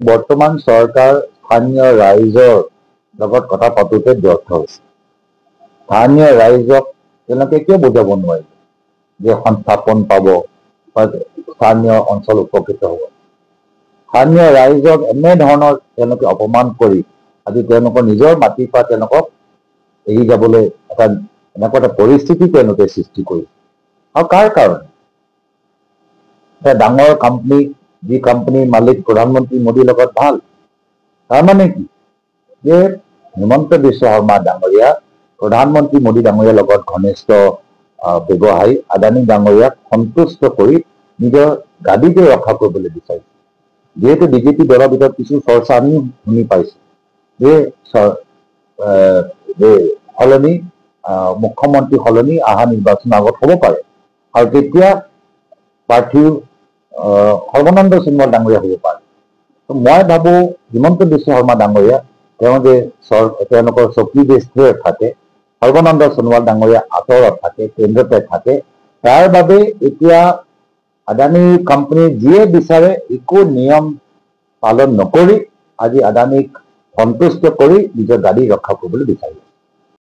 বৰ্তমান চৰকাৰ স্থানীয় ৰাইজৰ লগত কথা পাতোতে ব্যৰ্থ হৈছে। স্থানীয় ৰাইজক তেওঁলোকে কিয় বুজাব নোৱাৰিলে যে সংস্থাপন পাব বা স্থানীয় অঞ্চল উপকৃত হ'ব। স্থানীয় ৰাইজক এনেধৰণৰ তেওঁলোকে অপমান কৰি আজি তেওঁলোকৰ নিজৰ মাটিৰ পৰা তেওঁলোকক এৰি যাবলৈ এনেকুৱা এটা পৰিস্থিতি তেওঁলোকে সৃষ্টি কৰিছে। আৰু কাৰ কাৰণে? এটা ডাঙৰ কোম্পানী, যি কোম্পানীৰ মালিক প্ৰধানমন্ত্ৰী মোদীৰ লগত ভাল। তাৰমানে কি যে হিমন্ত বিশ্ব শৰ্মা ডাঙৰীয়া প্ৰধানমন্ত্ৰী মোদী ডাঙৰীয়াৰ লগত ঘনিষ্ঠ ব্যৱসায়ী আদানী ডাঙৰীয়াক সন্তুষ্ট কৰি নিজৰ গাদীকে ৰক্ষা কৰিবলৈ বিচাৰিছে। যিহেতু বিজেপি দলৰ ভিতৰত কিছু চৰ্চা আমি শুনি পাইছোঁ যে সলনি মুখ্যমন্ত্ৰী সলনি অহা নিৰ্বাচনৰ আগত হ'ব পাৰে, আৰু তেতিয়া প্ৰাৰ্থীও সৰ্বানন্দ সোণোৱাল ডাঙৰীয়া হ'ব পাৰে। মই ভাবোঁ হিমন্ত বিশ্ব শৰ্মা ডাঙৰীয়া তেওঁ যে তেওঁলোকৰ চকী বেছিয়ে থাকে, সৰ্বানন্দ সোণোৱাল ডাঙৰীয়া আঁতৰত থাকে, কেন্দ্ৰতে থাকে। তাৰ বাবে এতিয়া আদানী কোম্পানীয়ে যিয়ে বিচাৰে একো নিয়ম পালন নকৰি আজি আদানীক সন্তুষ্ট কৰি নিজৰ গাড়ী ৰক্ষা কৰিবলৈ বিচাৰিছে।